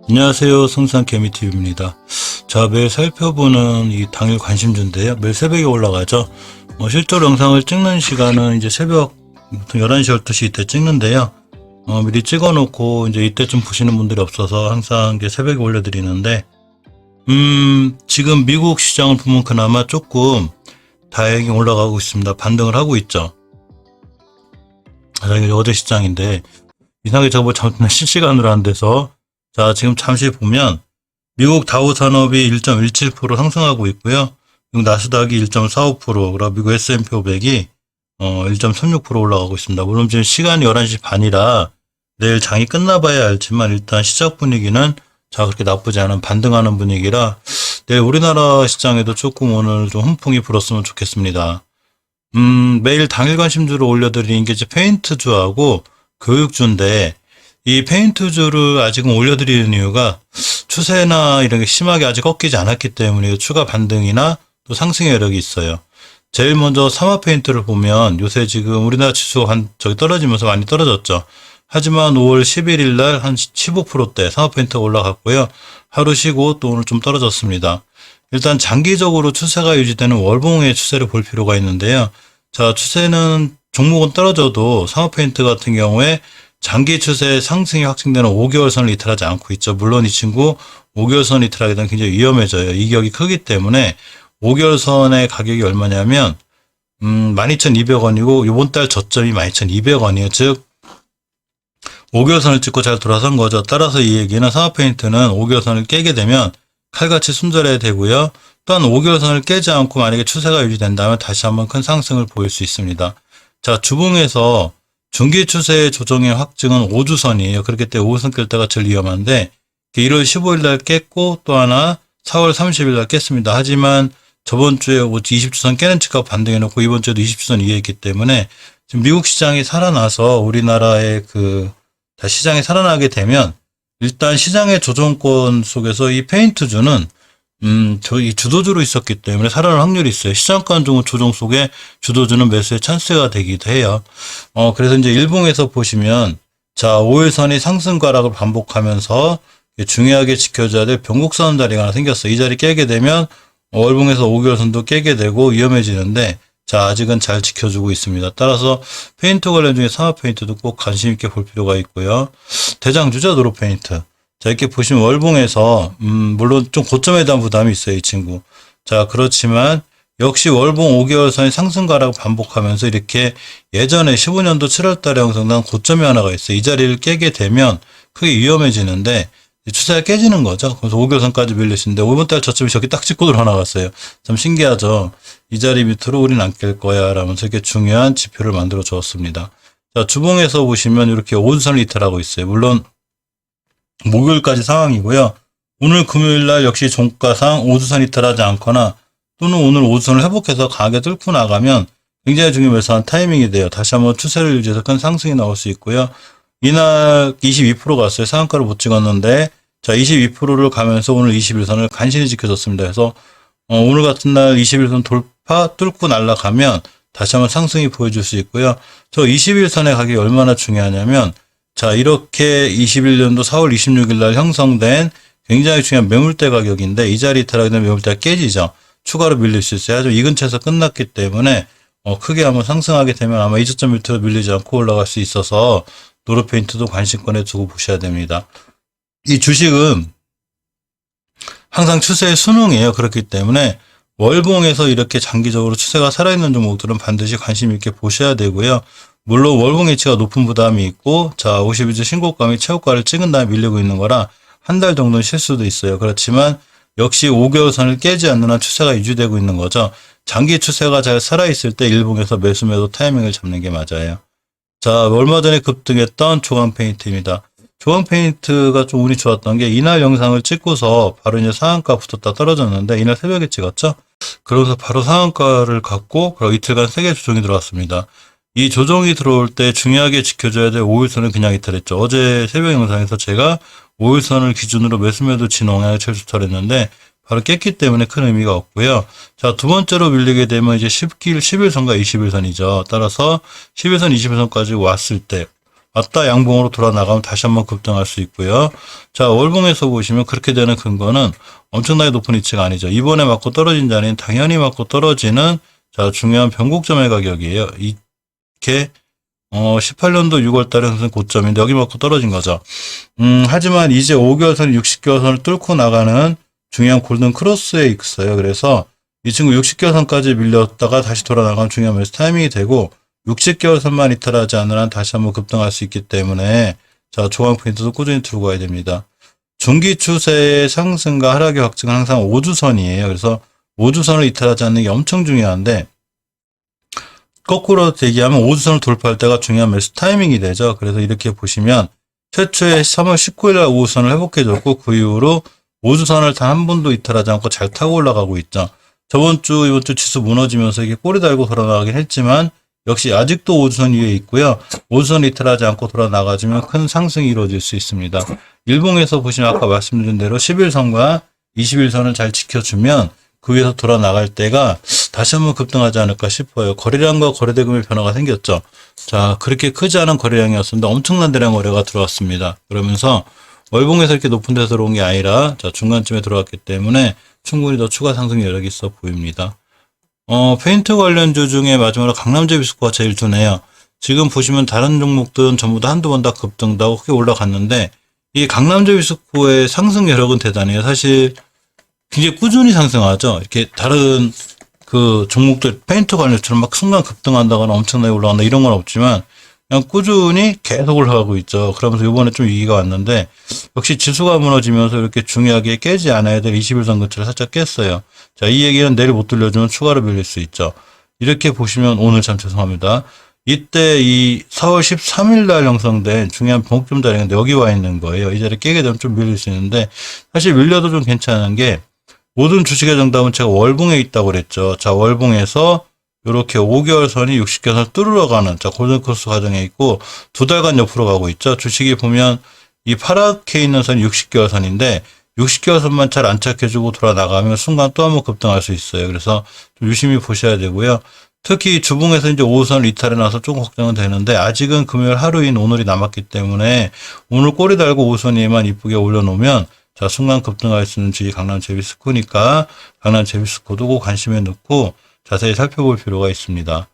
안녕하세요. 성산개미TV입니다. 자, 매일 살펴보는 이 당일 관심주인데요. 매일 새벽에 올라가죠. 실제로 영상을 찍는 시간은 이제 새벽 11시, 12시 이때 찍는데요. 미리 찍어 놓고 이제 이때쯤 보시는 분들이 없어서 항상 이제 새벽에 올려드리는데, 지금 미국 시장을 보면 그나마 조금 다행히 올라가고 있습니다. 반등을 하고 있죠. 이게 어제 시장인데, 이상하게 저거 실시간으로 안 돼서, 자, 지금 잠시 보면 미국 다우 산업이 1.17% 상승하고 있고요. 미국 나스닥이 1.45%, 그리고 미국 S&P 500이 1.36% 올라가고 있습니다. 물론 지금 시간이 11시 반이라 내일 장이 끝나봐야 알지만 일단 시작 분위기는 자, 그렇게 나쁘지 않은 반등하는 분위기라 내일 우리나라 시장에도 조금 오늘 좀 훈풍이 불었으면 좋겠습니다. 매일 당일 관심주를 올려드리는 게 이제 페인트주하고 교육주인데, 이 페인트주를 아직은 올려드리는 이유가 추세나 이런 게 심하게 아직 꺾이지 않았기 때문에 추가 반등이나 또 상승의 여력이 있어요. 제일 먼저 삼화 페인트를 보면 요새 지금 우리나라 지수가 떨어지면서 많이 떨어졌죠. 하지만 5월 11일 날 한 15%대 삼화 페인트가 올라갔고요. 하루 쉬고 또 오늘 좀 떨어졌습니다. 일단 장기적으로 추세가 유지되는 월봉의 추세를 볼 필요가 있는데요. 자, 추세는 종목은 떨어져도 삼화 페인트 같은 경우에 장기 추세 상승이 확증되는 5개월선을 이탈하지 않고 있죠. 물론 이 친구 5개월선 이탈하게 되면 굉장히 위험해져요. 이격이 크기 때문에 5개월선의 가격이 얼마냐면 12,200원이고 이번 달 저점이 12,200원이에요. 즉 5개월선을 찍고 잘 돌아선 거죠. 따라서 이 얘기는 삼화페인트는 5개월선을 깨게 되면 칼같이 숨져야 되고요. 또한 5개월선을 깨지 않고 만약에 추세가 유지된다면 다시 한번 큰 상승을 보일 수 있습니다. 자, 주봉에서 중기 추세의 조정의 확증은 5주선이에요. 그렇기 때문에 5선 깰 때가 제일 위험한데 1월 15일 날 깼고 또 하나 4월 30일 날 깼습니다. 하지만 저번 주에 20주선 깨는 척하고 반등해놓고 이번 주에도 20주선 위에 있기 때문에 지금 미국 시장이 살아나서 우리나라의 시장이 살아나게 되면 일단 시장의 조정권 속에서 이 페인트주는 저희 주도주로 있었기 때문에 살아날 확률이 있어요. 시장권 조정 속에 주도주는 매수의 찬스가 되기도 해요. 그래서 이제 일봉에서 보시면, 자, 5일선이 상승과락을 반복하면서 중요하게 지켜줘야 될 변곡선 자리가 하나 생겼어요. 이 자리 깨게 되면 월봉에서 5개월선도 깨게 되고 위험해지는데, 자, 아직은 잘 지켜주고 있습니다. 따라서 페인트 관련 중에 삼화 페인트도 꼭 관심 있게 볼 필요가 있고요. 대장주죠, 노로 페인트. 자, 이렇게 보시면 월봉에서 물론 좀 고점에 대한 부담이 있어요, 이 친구. 자, 그렇지만 역시 월봉 5개월선이 상승가라고 반복하면서 이렇게 예전에 15년도 7월 달에 형성된 고점이 하나가 있어요. 이 자리를 깨게 되면 크게 위험해지는데 추세가 깨지는 거죠. 그래서 5개월선까지 밀리시는데 이번 달 저점이 저기 딱 찍고 들어나갔어요. 참 신기하죠. 이 자리 밑으로 우린 안 깰 거야 라면서 이렇게 중요한 지표를 만들어 주었습니다. 자, 주봉에서 보시면 이렇게 5주선을 이탈하고 있어요. 물론 목요일까지 상황이고요. 오늘 금요일 날 역시 종가상 5주선 이탈하지 않거나 또는 오늘 5주선을 회복해서 강하게 뚫고 나가면 굉장히 중요한 매수한 타이밍이 돼요. 다시 한번 추세를 유지해서 큰 상승이 나올 수 있고요. 이날 22% 갔어요. 상한가를 못 찍었는데, 자, 22%를 가면서 오늘 21선을 간신히 지켜줬습니다. 그래서 오늘 같은 날 21선 돌파 뚫고 날아가면 다시 한번 상승이 보여줄 수 있고요. 저 21선의 가격이 얼마나 중요하냐면, 자, 이렇게 21년도 4월 26일 날 형성된 굉장히 중요한 매물대 가격인데 이 자리 이탈하게 되면 매물대가 깨지죠. 추가로 밀릴 수 있어요. 하지만 이 근처에서 끝났기 때문에 크게 한번 상승하게 되면 아마 2저점 밑으로 밀리지 않고 올라갈 수 있어서 노르페인트도 관심권에 두고 보셔야 됩니다. 이 주식은 항상 추세의 순응이에요. 그렇기 때문에 월봉에서 이렇게 장기적으로 추세가 살아있는 종목들은 반드시 관심 있게 보셔야 되고요. 물론 월봉 예치가 높은 부담이 있고, 자, 52주 신고가 및 최고가를 찍은 다음에 밀리고 있는 거라 한 달 정도는 쉴 수도 있어요. 그렇지만 역시 5개월선을 깨지 않는 한 추세가 유지되고 있는 거죠. 장기 추세가 잘 살아있을 때 일봉에서 매도 타이밍을 잡는 게 맞아요. 자, 얼마 전에 급등했던 조강 페인트입니다. 조강 페인트가 좀 운이 좋았던 게 이날 영상을 찍고서 바로 이제 상한가 붙었다 떨어졌는데 이날 새벽에 찍었죠. 그러면서 바로 상한가를 갖고 그리고 이틀간 세게 조정이 들어왔습니다. 이 조정이 들어올 때 중요하게 지켜줘야 될 5일선을 그냥 이탈했죠. 어제 새벽 영상에서 제가 5일선을 기준으로 매수 진홍에 최초탈했는데 바로 깼기 때문에 큰 의미가 없고요. 자, 두 번째로 밀리게 되면 이제 11선과 21선이죠. 따라서 11선, 21선까지 왔을 때 왔다 양봉으로 돌아 나가면 다시 한번 급등할 수 있고요. 자, 월봉에서 보시면 그렇게 되는 근거는 엄청나게 높은 위치가 아니죠. 이번에 맞고 떨어진 자리는 당연히 맞고 떨어지는 자, 중요한 변곡점의 가격이에요. 이렇게 18년도 6월 달에 무슨 고점인데 여기 맞고 떨어진 거죠. 하지만 이제 5개월선, 60개월선을 뚫고 나가는 중요한 골든 크로스에 있어요. 그래서 이 친구 60개월선까지 밀렸다가 다시 돌아 나가는 중요한 매수 타이밍이 되고 60개월선만 이탈하지 않는 한 다시 한번 급등할 수 있기 때문에 자, 조항 포인트도 꾸준히 들고 가야 됩니다. 중기 추세의 상승과 하락의 확증은 항상 5주선이에요. 그래서 5주선을 이탈하지 않는 게 엄청 중요한데 거꾸로 얘기하면 5주선을 돌파할 때가 중요한 매수 타이밍이 되죠. 그래서 이렇게 보시면 최초에 3월 19일 날 5주선을 회복해줬고 그 이후로 5주선을 단 한 번도 이탈하지 않고 잘 타고 올라가고 있죠. 이번 주 지수 무너지면서 이게 꼬리 달고 돌아 나가긴 했지만 역시 아직도 5주선 위에 있고요. 5주선 이탈하지 않고 돌아 나가주면 큰 상승이 이루어질 수 있습니다. 일봉에서 보시면 아까 말씀드린 대로 11선과 21선을 잘 지켜주면 그 위에서 돌아 나갈 때가 다시 한번 급등하지 않을까 싶어요. 거래량과 거래대금의 변화가 생겼죠. 자, 그렇게 크지 않은 거래량이었습니다. 엄청난 대량 거래가 들어왔습니다. 그러면서 월봉에서 이렇게 높은 데서 들어온 게 아니라 자, 중간쯤에 들어왔기 때문에 충분히 더 추가 상승 여력이 있어 보입니다. 페인트 관련주 중에 마지막으로 강남제비스코가 제일 두네요. 지금 보시면 다른 종목들은 전부 다 한두 번 다 급등도 하고 크게 올라갔는데 이 강남제비스코의 상승 여력은 대단해요. 사실 굉장히 꾸준히 상승하죠. 이렇게 다른 그 종목들 페인트 관련주처럼 막 순간 급등한다거나 엄청나게 올라간다 이런 건 없지만 그냥 꾸준히 계속 올라가고 있죠. 그러면서 이번에 좀 위기가 왔는데 역시 지수가 무너지면서 이렇게 중요하게 깨지 않아야 될 21선 근처를 살짝 깼어요. 자, 이 얘기는 내일 못 들려주면 추가로 밀릴 수 있죠. 이렇게 보시면 오늘 참 죄송합니다. 이때 이 4월 13일 날 형성된 중요한 변곡점 자리가 여기 와 있는 거예요. 이 자리 깨게 되면 좀 밀릴 수 있는데 사실 밀려도 좀 괜찮은 게 모든 주식의 정답은 제가 월봉에 있다고 그랬죠. 자, 월봉에서 이렇게 5개월 선이 60개월 뚫으러 가는 자, 골든크로스 과정에 있고 2달간 옆으로 가고 있죠. 주식이 보면 이 파랗게 있는 선이 60개월 선인데 60개월 선만 잘 안착해주고 돌아 나가면 순간 또 한번 급등할 수 있어요. 그래서 좀 유심히 보셔야 되고요. 특히 주봉에서 이제 5선을 이탈해 나서 조금 걱정은 되는데 아직은 금요일 하루인 오늘이 남았기 때문에 오늘 꼬리 달고 5선 위에만 이쁘게 올려놓으면 자, 순간 급등할 수 있는 주식 강남제비스코니까 강남제비스코도 꼭 관심에 넣고 자세히 살펴볼 필요가 있습니다.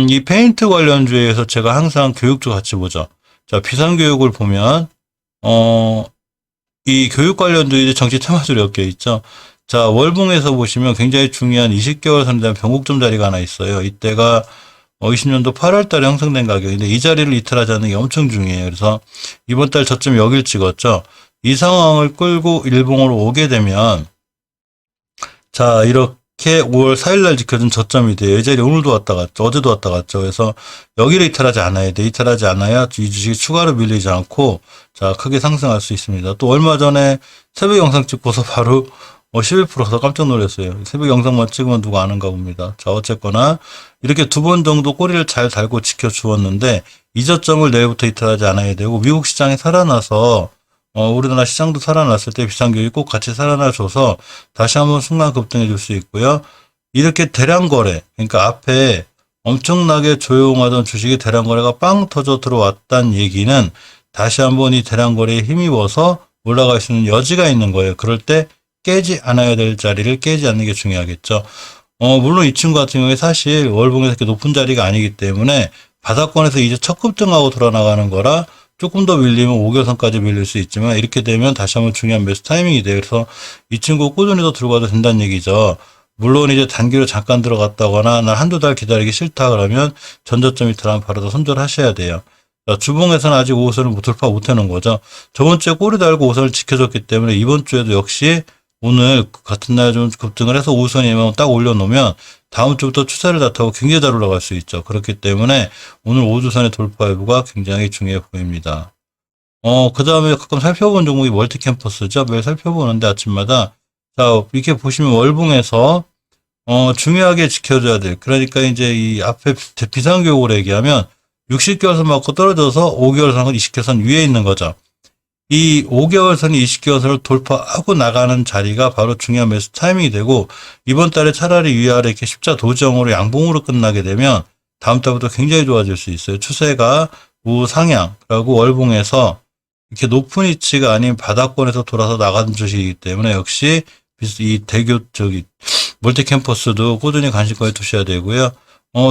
이 페인트 관련주에서 제가 항상 교육주 같이 보죠. 자, 비상교육을 보면, 이 교육 관련주 이제 정치 테마주로 엮여 있죠. 자, 월봉에서 보시면 굉장히 중요한 20개월 선에 대한 변곡점 자리가 하나 있어요. 이때가 20년도 8월 달에 형성된 가격인데 이 자리를 이탈하지 않는 게 엄청 중요해요. 그래서 이번 달 저점 여기를 찍었죠. 이 상황을 끌고 일봉으로 오게 되면 자, 이렇게 5월 4일 날 지켜준 저점이 돼요. 이 자리 오늘도 왔다 갔죠. 어제도 왔다 갔죠. 그래서 여기를 이탈하지 않아야 돼. 이탈하지 않아야 이 주식이 추가로 밀리지 않고 자, 크게 상승할 수 있습니다. 또 얼마 전에 새벽 영상 찍고서 바로 11%서 깜짝 놀랐어요. 새벽 영상만 찍으면 누가 아는가 봅니다. 자, 어쨌거나 이렇게 두 번 정도 꼬리를 잘 달고 지켜주었는데 이 저점을 내일부터 이탈하지 않아야 되고 미국 시장이 살아나서 우리나라 시장도 살아났을 때 비상교육이 꼭 같이 살아나줘서 다시 한번 순간 급등해 줄 수 있고요. 이렇게 대량 거래, 그러니까 앞에 엄청나게 조용하던 주식이 대량 거래가 빵 터져 들어왔다는 얘기는 다시 한번 이 대량 거래에 힘입어서 올라갈 수 있는 여지가 있는 거예요. 그럴 때 깨지 않아야 될 자리를 깨지 않는 게 중요하겠죠. 물론 이 친구 같은 경우에 사실 월봉에서 이렇게 높은 자리가 아니기 때문에 바닥권에서 이제 첫 급등하고 돌아 나가는 거라 조금 더 밀리면 5개선까지 밀릴 수 있지만 이렇게 되면 다시 한번 중요한 매수 타이밍이 돼요. 그래서 이 친구 꾸준히 더 들어가도 된다는 얘기죠. 물론 이제 단기로 잠깐 들어갔다거나 난 한두 달 기다리기 싫다 그러면 전저점 이탈하면 바로 더 손절하셔야 돼요. 자, 주봉에서는 아직 5선을 돌파 못 해놓은 거죠. 저번 주에 꼬리 달고 5선을 지켜줬기 때문에 이번 주에도 역시 오늘 같은 날 좀 급등을 해서 5선이면 딱 올려놓으면 다음 주부터 추세를 나타나고 굉장히 잘 올라갈 수 있죠. 그렇기 때문에 오늘 5주선의 돌파 여부가 굉장히 중요해 보입니다. 그 다음에 가끔 살펴본 종목이 멀티캠퍼스죠. 매일 살펴보는데 아침마다. 자, 이렇게 보시면 월봉에서, 중요하게 지켜줘야 될. 그러니까 이제 이 앞에 비상교육으로 얘기하면 60개월선 맞고 떨어져서 5개월선 20개월선 위에 있는 거죠. 이 5개월 선이 20개월 선을 돌파하고 나가는 자리가 바로 중요한 매수 타이밍이 되고, 이번 달에 차라리 위아래 이렇게 십자 도정으로 양봉으로 끝나게 되면 다음 달부터 굉장히 좋아질 수 있어요. 추세가 우상향라고 월봉에서 이렇게 높은 위치가 아닌 바닥권에서 돌아서 나가는 주식이기 때문에 역시 이 대교 저기 멀티캠퍼스도 꾸준히 관심권에 두셔야 되고요.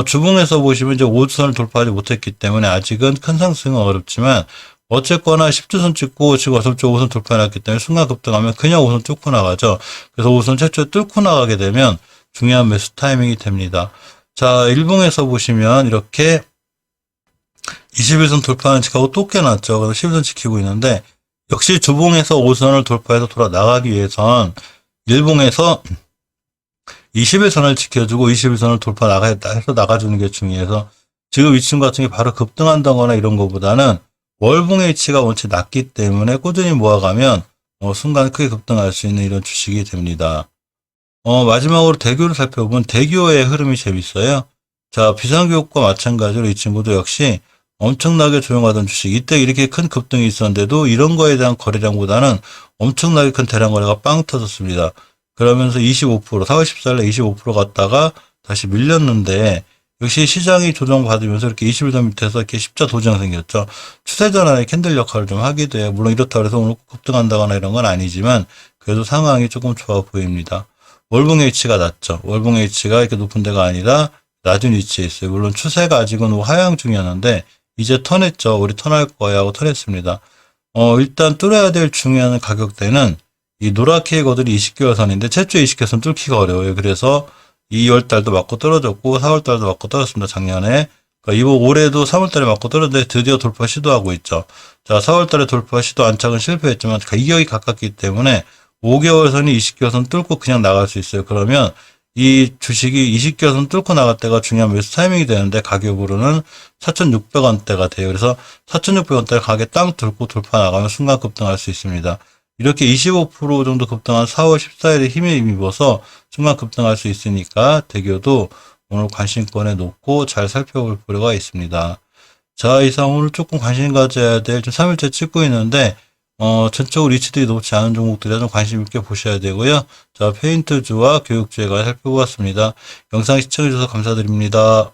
주봉에서 보시면 이제 5주선을 돌파하지 못했기 때문에 아직은 큰 상승은 어렵지만, 어쨌거나 10주선 찍고 지금 어설쩍 5선 돌파해놨기 때문에 순간 급등하면 그냥 5선 뚫고 나가죠. 그래서 5선 최초에 뚫고 나가게 되면 중요한 매수 타이밍이 됩니다. 자, 일봉에서 보시면 이렇게 21선 돌파하는 치하고 또 깨놨죠. 그래서 11선 지키고 있는데, 역시 주봉에서 5선을 돌파해서 돌아 나가기 위해선 일봉에서 21선을 지켜주고 21선을 돌파 해서 나가주는 게 중요해서, 지금 위치 같은 게 바로 급등한다거나 이런 것보다는 월봉의 위치가 원체 낮기 때문에 꾸준히 모아가면 순간 크게 급등할 수 있는 이런 주식이 됩니다. 마지막으로 대교를 살펴보면 대교의 흐름이 재밌어요. 자, 비상교육과 마찬가지로 이 친구도 역시 엄청나게 조용하던 주식, 이때 이렇게 큰 급등이 있었는데도 이런 거에 대한 거래량보다는 엄청나게 큰 대량 거래가 빵 터졌습니다. 그러면서 25%, 4월 14일에 25% 갔다가 다시 밀렸는데, 역시 시장이 조정받으면서 이렇게 21선 밑에서 이렇게 십자 도장 생겼죠. 추세 전환의 캔들 역할을 좀 하기도 해요. 물론 이렇다고 해서 오늘 급등한다거나 이런 건 아니지만 그래도 상황이 조금 좋아 보입니다. 월봉의 위치가 낮죠. 월봉의 위치가 이렇게 높은 데가 아니라 낮은 위치에 있어요. 물론 추세가 아직은 하향 중이었는데 이제 턴했죠. 우리 턴할 거야 하고 턴했습니다. 일단 뚫어야 될 중요한 가격대는 이 노랗게 거들이 20개월 선인데 최초 20개월 선 뚫기가 어려워요. 그래서 2월달도 맞고 떨어졌고 4월달도 맞고 떨어졌습니다. 작년에. 그러니까 이번 올해도 3월달에 맞고 떨어졌는데 드디어 돌파 시도하고 있죠. 자, 4월달에 돌파 시도 안착은 실패했지만 가격이 가깝기 때문에 5개월 선이 20개월 선 뚫고 그냥 나갈 수 있어요. 그러면 이 주식이 20개월 선 뚫고 나갈 때가 중요한 매수 타이밍이 되는데 가격으로는 4,600원대가 돼요. 그래서 4,600원대 가게 땅 뚫고 돌파 나가면 순간 급등할 수 있습니다. 이렇게 25% 정도 급등한 4월 14일에 힘에 힘입어서 순간 급등할 수 있으니까 대교도 오늘 관심권에 놓고 잘 살펴볼 필요가 있습니다. 자, 이상 오늘 조금 관심 가져야 될, 좀 3일째 찍고 있는데, 전적으로 위치들이 높지 않은 종목들에 좀 관심 있게 보셔야 되고요. 자, 페인트주와 교육주에 관해 살펴보았습니다. 영상 시청해주셔서 감사드립니다.